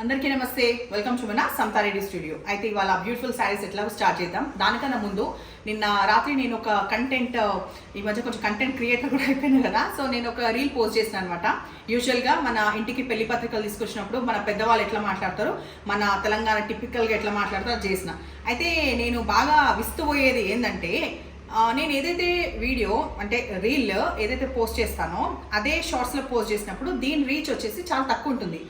అందరికీ నమస్తే. Welcome to మన సంతారెడ్డి స్టూడియో. అయితే ఇవాళ బ్యూటిఫుల్ శారీస్ ఎట్లా స్టార్ట్ చేద్దాం. దానికన్నా ముందు నిన్న రాత్రి నేను ఒక కంటెంట్, ఈ మధ్య కొంచెం కంటెంట్ క్రియేటర్ కూడా అయిపోయింది కదా, సో నేను ఒక రీల్ పోస్ట్ చేసిన అనమాట. యూజువల్గా మన ఇంటికి పెళ్లి పత్రికలు తీసుకొచ్చినప్పుడు మన పెద్దవాళ్ళు ఎట్లా మాట్లాడతారు, మన తెలంగాణ టిపికల్గా ఎట్లా మాట్లాడతారో చేసిన. అయితే నేను బాగా విస్తుపోయేది ఏంటంటే, నేను ఏదైతే వీడియో అంటే రీల్ ఏదైతే పోస్ట్ చేస్తానో అదే షార్ట్స్లో పోస్ట్ చేసినప్పుడు దీని రీచ్ వచ్చేసి చాలా తక్కువ ఉంటుంది.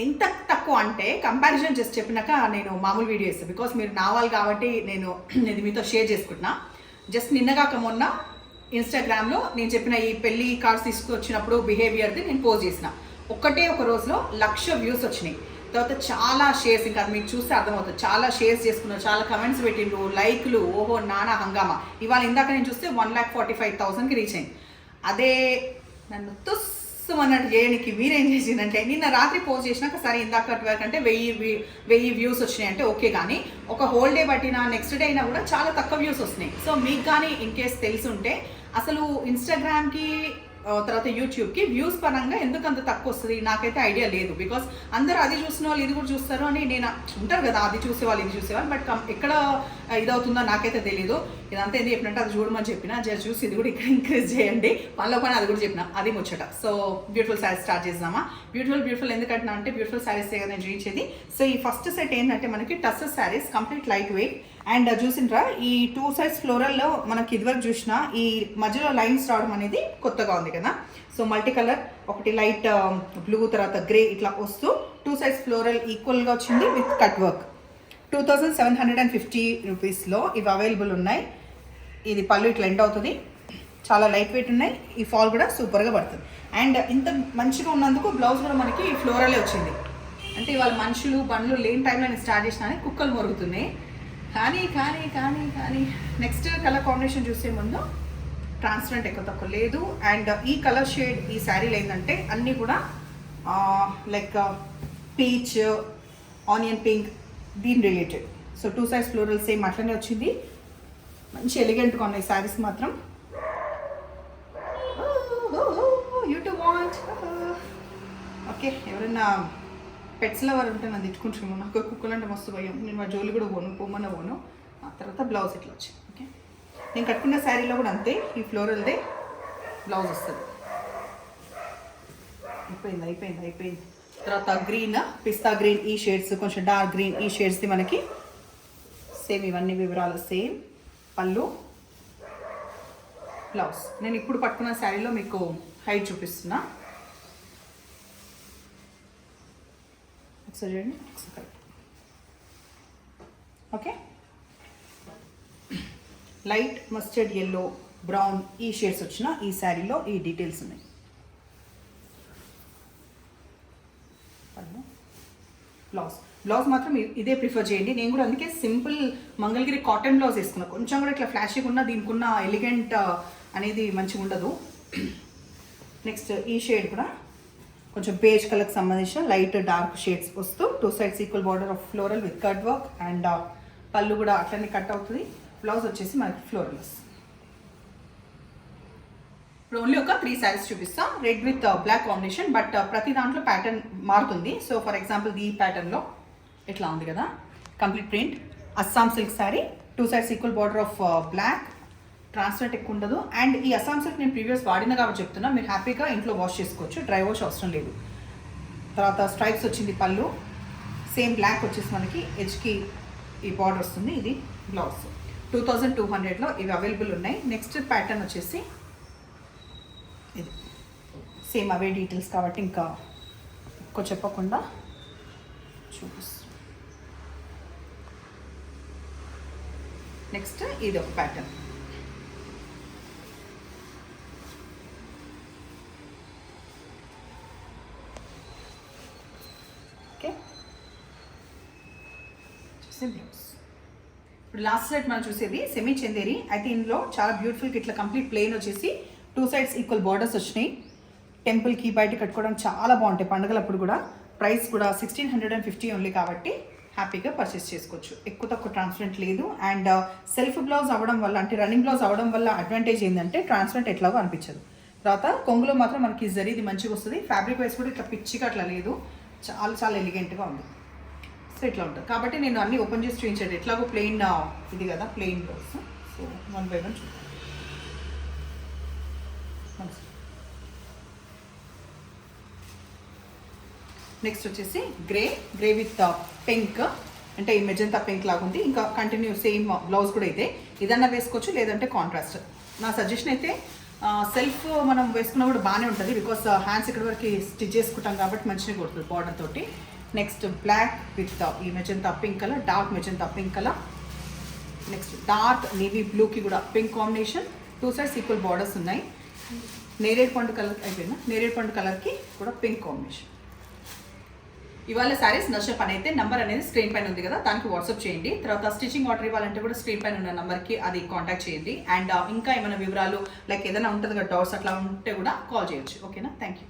ఎంత తక్కువ అంటే కంపారిజన్ జస్ట్ చెప్పినాక నేను మామూలు వీడియో ఇస్తాను, బికాస్ మీరు నావాలి కాబట్టి నేను ఇది మీతో షేర్ చేసుకుంటున్నా. జస్ట్ నిన్నగాక మొన్న ఇన్స్టాగ్రామ్లో నేను చెప్పిన ఈ పెళ్లి కార్డ్స్ తీసుకొచ్చినప్పుడు బిహేవియర్ది నేను పోస్ట్ చేసిన. ఒక్కటే ఒక రోజులో 1,00,000 వ్యూస్ వచ్చినాయి. తర్వాత చాలా షేర్స్, ఇంకా అది మీకు చూస్తే అర్థమవుతుంది, చాలా షేర్స్ చేసుకున్నారు, చాలా కమెంట్స్ పెట్టిండ్రు, లైక్లు, ఓహో నానా హంగామా. ఇవాళ ఇందాక నేను చూస్తే 1,45,000కి రీచ్ అయింది. అదే నన్ను అన్నట్టు చేయడానికి మీరేం చేసిందంటే, నిన్న రాత్రి పోస్ట్ చేసినాక సరే ఇందాక వరకు అంటే 1000 వ్యూస్ వచ్చినాయి అంటే ఓకే, కానీ ఒక హోల్ డే బట్టినా నెక్స్ట్ డే అయినా కూడా చాలా తక్కువ వ్యూస్ వస్తున్నాయి. సో మీకు కానీ ఇన్ కేస్ తెలిసి ఉంటే అసలు ఇన్స్టాగ్రామ్కి తర్వాత యూట్యూబ్కి వ్యూస్ పరంగా ఎందుకు అంత తక్కువ వస్తుంది నాకైతే ఐడియా లేదు. బికాస్ అందరూ అది చూసిన వాళ్ళు ఇది కూడా చూస్తారు అని నేను ఉంటారు కదా, అది చూసేవాళ్ళు ఇది చూసేవాళ్ళు, బట్ ఎక్కడ ఇదవుతుందో నాకైతే తెలీదు. ఇదంతా ఎందుకు చెప్పినట్టు అది చూడమని చెప్పిన, జస్ట్ చూసి ఇది కూడా ఇక్కడ ఇంక్రీజ్ చేయండి పనిలో పని, అది కూడా చెప్పిన, అది ముచ్చట. సో బ్యూటిఫుల్ శారీస్ స్టార్ట్ చేద్దామా. బ్యూటిఫుల్ ఎందుకంటున్నా అంటే బ్యూటిఫుల్ శారీస్ కదా నేను చూపించేది. సో ఈ ఫస్ట్ సెట్ ఏంటంటే మనకి tussar saris, complete light weight. And చూసిండ్రా ఈ 2 సైడ్స్ ఫ్లోరల్లో మనకి ఇదివరకు చూసిన ఈ మధ్యలో లైన్స్ రావడం అనేది కొత్తగా ఉంది కదా. సో మల్టీ కలర్, ఒకటి లైట్ బ్లూ, తర్వాత గ్రే, ఇట్లా వస్తూ 2 సైడ్స్ ఫ్లోరల్ ఈక్వల్గా వచ్చింది విత్ కట్ వర్క్. 2,750 రూపీస్లో ఇవి అవైలబుల్ ఉన్నాయి. ఇది పళ్ళు ఇట్లా ఎండ్ అవుతుంది, చాలా లైట్ వెయిట్ ఉన్నాయి. ఈ ఫాల్ కూడా సూపర్గా పడుతుంది. అండ్ ఇంత మంచిగా ఉన్నందుకు బ్లౌజ్ కూడా మనకి ఫ్లోరలే వచ్చింది. అంటే ఇవాళ మనుషులు బండ్లు లేని టైంలో నేను స్టార్ట్ చేసిన కుక్కలు మొరుగుతున్నాయి. కానీ కానీ కానీ కానీ నెక్స్ట్ కలర్ కాంబినేషన్ చూసే ముందు ట్రాన్స్పరెంట్ ఎక్కువ తక్కువ లేదు. అండ్ ఈ కలర్ షేడ్ ఈ శారీలు ఏంటంటే అన్నీ కూడా లైక్ పీచ్, ఆనియన్ పింక్, దీని related. So 2 sides floral same అట్లనే వచ్చింది. మంచి ఎలిగెంట్గా ఉన్నాయి శారీస్ మాత్రం. ఓకే, ఎవరైనా పెట్స్ లవర్ ఉంటే నన్ను తిట్టుకుంటున్నాము, నాకు కుక్కలు అంటే మస్తు భయం, నేను మా జోలి కూడా పొమ్మన పోను. ఆ తర్వాత బ్లౌజ్ ఇట్లా వచ్చింది. ఓకే, నేను కట్టుకున్న శారీలో కూడా అంతే, ఈ ఫ్లోరల్దే బ్లౌజ్ వస్తుంది. అయిపోయింది. తర్వాత గ్రీన్, పిస్తా గ్రీన్ ఈ షేడ్స్, కొంచెం డార్క్ గ్రీన్ ఈ షేడ్స్ది మనకి సేమ్ ఇవన్నీ వివరాలు సేమ్. పళ్ళు, బ్లౌజ్. నేను ఇప్పుడు పట్టుకున్న శారీలో మీకు హైట్ చూపిస్తున్నా. ఒకసారి చూడండి, okay. Light mustard yellow, brown ఈ షేడ్స్ వచ్చిన ఈ శారీలో ఈ డీటెయిల్స్ ఉన్నాయి. బ్లౌజ్ మాత్రం ఇదే ప్రిఫర్ చేయండి. నేను కూడా అందుకే సింపుల్ మంగళగిరి కాటన్ బ్లౌజ్ వేసుకున్నా. కొంచెం కూడా ఇట్లా ఫ్లాషీగా ఉన్న, దీనికి ఉన్న ఎలిగెంట్ అనేది మంచిగా ఉండదు. నెక్స్ట్ ఈ షేడ్ కూడా కొంచెం బేజ్ కలర్కి సంబంధించిన లైట్ డార్క్ షేడ్స్ వస్తూ 2 sides equal border of floral with cut work. And పళ్ళు కూడా అట్లనే కట్ అవుతుంది. బ్లౌజ్ వచ్చేసి మనకి ఫ్లోరల్స్. ఇప్పుడు ఓన్లీ ఒక 3 శారీస్ చూపిస్తాం, red with black combination. But ప్రతి దాంట్లో ప్యాటర్న్ మారుతుంది. సో ఫర్ ఎగ్జాంపుల్ ఈ ప్యాటర్న్లో ఇట్లా ఉంది కదా, complete print Assam silk sari, 2 sides equal border of black, transparent ఎక్కువ ఉండదు. అండ్ ఈ అస్సాం సిల్క్ నేను ప్రీవియస్ వాడిన కాబట్టి చెప్తున్నా, మీరు హ్యాపీగా ఇంట్లో వాష్ చేసుకోవచ్చు, డ్రై వాష్ అవసరం లేదు. తర్వాత స్ట్రైప్స్ వచ్చింది పళ్ళు, సేమ్ బ్లాక్ వచ్చేసి మనకి ఎడ్జ్కి ఈ బార్డర్ వస్తుంది. ఇది బ్లౌజ్. 2,200లో ఇవి అవైలబుల్ ఉన్నాయి. నెక్స్ట్ ప్యాటర్న్ వచ్చేసి ఇది సేమ్ అవే డీటెయిల్స్ కాబట్టి ఇంకా ఎక్కువ చెప్పకుండా చూపిస్తాను. నెక్స్ట్ ఇది ఒక ప్యాటర్న్. ఇప్పుడు లాస్ట్ సెట్ మనం చూసేది సెమీ చందేరి. అయితే ఇందులో చాలా బ్యూటిఫుల్గా ఇట్లా కంప్లీట్ ప్లెయిన్ వచ్చేసి 2 సైడ్స్ ఈక్వల్ బార్డర్స్ వచ్చినాయి. టెంపుల్కి బయట కట్టుకోవడానికి చాలా బాగుంటాయి పండుగలప్పుడు కూడా. ప్రైస్ కూడా 1,650 ఓన్లీ కాబట్టి హ్యాపీగా పర్చేస్ చేసుకోవచ్చు. ఎక్కువ తక్కువ ట్రాన్స్పరెంట్ లేదు. అండ్ సెల్ఫ్ బ్లౌజ్ అవ్వడం వల్ల, అంటే రన్నింగ్ బ్లౌజ్ అవ్వడం వల్ల అడ్వాంటేజ్ ఏంటంటే ట్రాన్స్పరెంట్ ఎట్లాగో అనిపించదు. తర్వాత కొంగులో మాత్రం మనకి జరీది మంచిగా వస్తుంది. ఫ్యాబ్రిక్ వైస్ కూడా ఇట్లా పిచ్చిగా అట్లా లేదు, చాలా చాలా ఎలిగెంట్గా ఉంది. సో ఇట్లా ఉంటుంది కాబట్టి నేను అన్నీ ఓపెన్ చేసి చూపించాడు. ఎట్లాగో ప్లెయిన్ ఇది కదా ప్లెయిన్ బ్లౌజ్. సో 1 by 1 చూద్దాం. నెక్స్ట్ వచ్చేసి గ్రే విత్ పింక్, అంటే ఈ మెజంతా పింక్ లాగా ఉంది. ఇంకా కంటిన్యూ సేమ్ బ్లౌజ్ కూడా అయితే ఇదన్నా వేసుకోవచ్చు, లేదంటే కాంట్రాస్ట్. నా సజెషన్ అయితే సెల్ఫ్ మనం వేసుకున్నా కూడా బాగానే ఉంటుంది, బికాస్ హ్యాండ్స్ ఇక్కడ వరకు స్టిచ్ చేసుకుంటాం కాబట్టి మంచిగా కొడుతుంది బార్డర్ తోటి. నెక్స్ట్ బ్లాక్ విత్ ఈ magenta pink colour, dark magenta pink colour. Next dark navy బ్లూకి కూడా pink combination, 2 sides equal borders ఉన్నాయి. నేరేడు పండు కలర్ అయిపోయిందా, నేరేడు పండు కలర్కి కూడా పింక్ కాంబినేషన్. ఇవాళ శారీస్ నచ్చే పని అయితే నెంబర్ అనేది స్క్రీన్ పైన ఉంది కదా, దానికి వాట్సాప్ చేయండి. తర్వాత స్టిచింగ్ ఆర్డర్ ఇవ్వాలంటే కూడా స్క్రీన్ పైన ఉన్న నెంబర్కి అది కాంటాక్ట్ చేయండి. అండ్ ఇంకా ఏమైనా వివరాలు లైక్ ఏదైనా ఉంటుంది కదా డౌట్స్ అట్లా ఉంటే కూడా కాల్ చేయొచ్చు. ఓకేనా, థ్యాంక్ యూ.